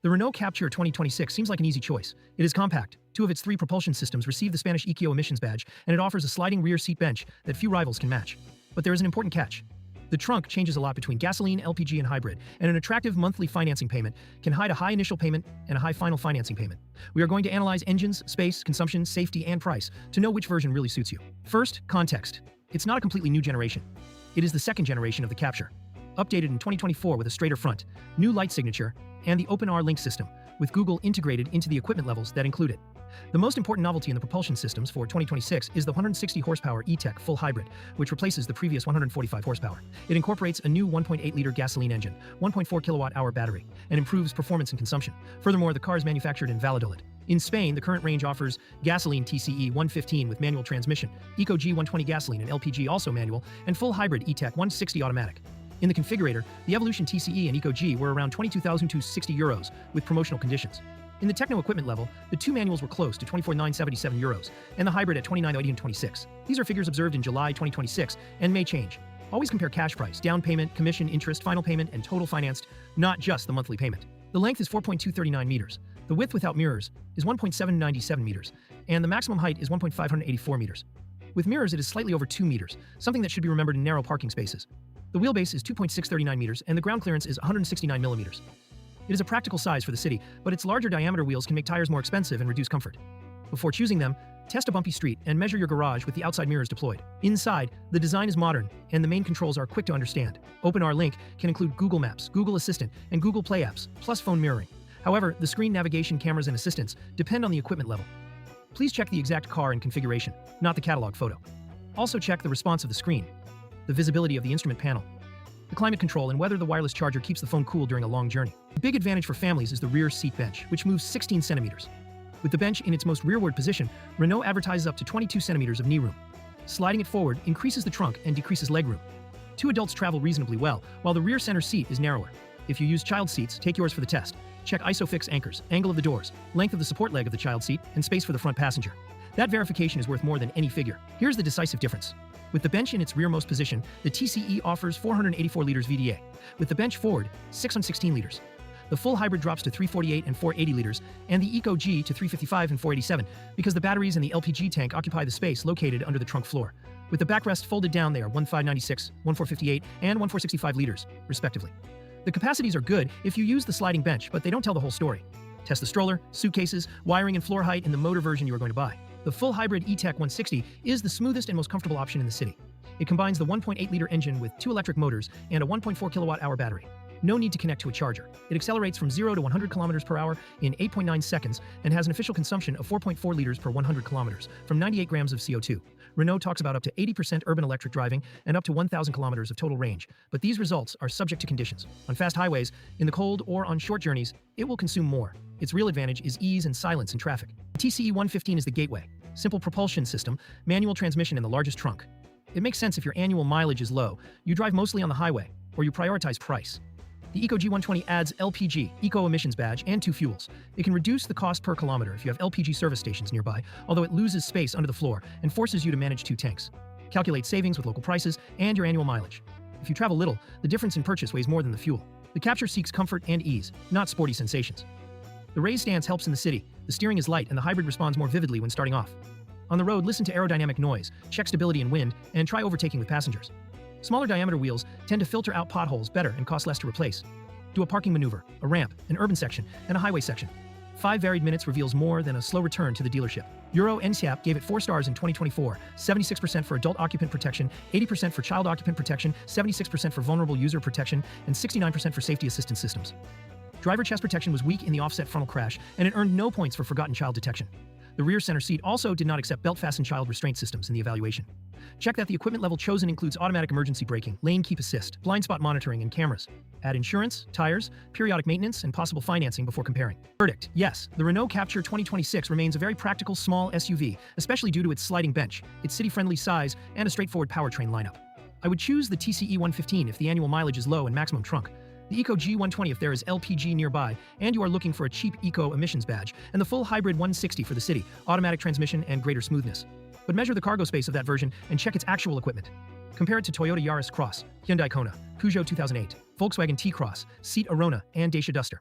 The Renault CAPTUR 2026 seems like an easy choice. It is compact. Two of its three propulsion systems receive the Spanish Eco emissions badge, and it offers a sliding rear seat bench that few rivals can match. But there is an important catch. The trunk changes a lot between gasoline, LPG, and hybrid, and an attractive monthly financing payment can hide a high initial payment and a high final financing payment. We are going to analyze engines, space, consumption, safety, and price to know which version really suits you. First, context. It's not a completely new generation. It is the second generation of the CAPTUR, updated in 2024 with a straighter front, new light signature, and the OpenR Link system, with Google integrated into the equipment levels that include it. The most important novelty in the propulsion systems for 2026 is the 160 horsepower E-Tech full hybrid, which replaces the previous 145 horsepower. It incorporates a new 1.8-liter gasoline engine, 1.4 kilowatt-hour battery, and improves performance and consumption. Furthermore, the car is manufactured in Valladolid. In Spain, the current range offers gasoline TCE 115 with manual transmission, Eco-G 120 gasoline and LPG also manual, and full hybrid E-Tech 160 automatic. In the configurator, the Evolution TCE and Eco-G were around €22,260 with promotional conditions. In the techno equipment level, the two manuals were close to €24,977 and the hybrid at €29,826. These are figures observed in July 2026 and may change. Always compare cash price, down payment, commission, interest, final payment, and total financed, not just the monthly payment. The length is 4.239 meters. The width without mirrors is 1.797 meters, and the maximum height is 1.584 meters. With mirrors, it is slightly over 2 meters, something that should be remembered in narrow parking spaces. The wheelbase is 2.639 meters, and the ground clearance is 169 millimeters. It is a practical size for the city, but its larger diameter wheels can make tires more expensive and reduce comfort. Before choosing them, test a bumpy street and measure your garage with the outside mirrors deployed. Inside, the design is modern, and the main controls are quick to understand. OpenR Link can include Google Maps, Google Assistant, and Google Play apps, plus phone mirroring. However, the screen navigation, cameras, and assistants depend on the equipment level. Please check the exact car and configuration, not the catalog photo. Also check the response of the screen, the visibility of the instrument panel, the climate control, and whether the wireless charger keeps the phone cool during a long journey. The big advantage for families is the rear seat bench, which moves 16 centimeters. With the bench in its most rearward position, Renault advertises up to 22 centimeters of knee room. Sliding it forward increases the trunk and decreases legroom. Two adults travel reasonably well, while the rear center seat is narrower. If you use child seats, take yours for the test. Check ISOFIX anchors, angle of the doors, length of the support leg of the child seat, and space for the front passenger. That verification is worth more than any figure. Here's the decisive difference. With the bench in its rearmost position, the TCE offers 484 liters VDA. With the bench forward, 616 liters. The full hybrid drops to 348 and 480 liters, and the Eco-G to 355 and 487, because the batteries and the LPG tank occupy the space located under the trunk floor. With the backrest folded down, they are 1596, 1458, and 1465 liters, respectively. The capacities are good if you use the sliding bench, but they don't tell the whole story. Test the stroller, suitcases, wiring, and floor height in the motor version you are going to buy. The full hybrid E-Tech 160 is the smoothest and most comfortable option in the city. It combines the 1.8-liter engine with two electric motors and a 1.4 kilowatt-hour battery. No need to connect to a charger. It accelerates from 0 to 100 kilometers per hour in 8.9 seconds and has an official consumption of 4.4 liters per 100 kilometers from 98 grams of CO2. Renault talks about up to 80% urban electric driving and up to 1,000 kilometers of total range, but these results are subject to conditions. On fast highways, in the cold, or on short journeys, it will consume more. Its real advantage is ease and silence in traffic. The TCE 115 is the gateway. Simple propulsion system, manual transmission, and the largest trunk. It makes sense if your annual mileage is low, you drive mostly on the highway, or you prioritize price. The Eco-G 120 adds LPG, Eco Emissions badge, and two fuels. It can reduce the cost per kilometer if you have LPG service stations nearby, although it loses space under the floor and forces you to manage two tanks. Calculate savings with local prices and your annual mileage. If you travel little, the difference in purchase weighs more than the fuel. The CAPTUR seeks comfort and ease, not sporty sensations. The raised stance helps in the city, the steering is light, and the hybrid responds more vividly when starting off. On the road, listen to aerodynamic noise, check stability and wind, and try overtaking with passengers. Smaller diameter wheels tend to filter out potholes better and cost less to replace. Do a parking maneuver, a ramp, an urban section, and a highway section. 5 varied minutes reveals more than a slow return to the dealership. Euro NCAP gave it 4 stars in 2024, 76% for adult occupant protection, 80% for child occupant protection, 76% for vulnerable user protection, and 69% for safety assistance systems. Driver chest protection was weak in the offset frontal crash, and it earned no points for forgotten child detection. The rear center seat also did not accept belt-fastened child restraint systems in the evaluation. Check that the equipment level chosen includes automatic emergency braking, lane keep assist, blind spot monitoring, and cameras. Add insurance, tires, periodic maintenance, and possible financing before comparing. Verdict: yes, the Renault CAPTUR 2026 remains a very practical small SUV, especially due to its sliding bench, its city-friendly size, and a straightforward powertrain lineup. I would choose the TCE 115 if the annual mileage is low and maximum trunk, the Eco-G 120 if there is LPG nearby and you are looking for a cheap Eco emissions badge, and the full hybrid 160 for the city, automatic transmission and greater smoothness. But measure the cargo space of that version and check its actual equipment. Compare it to Toyota Yaris Cross, Hyundai Kona, Peugeot 2008, Volkswagen T-Cross, Seat Arona, and Dacia Duster.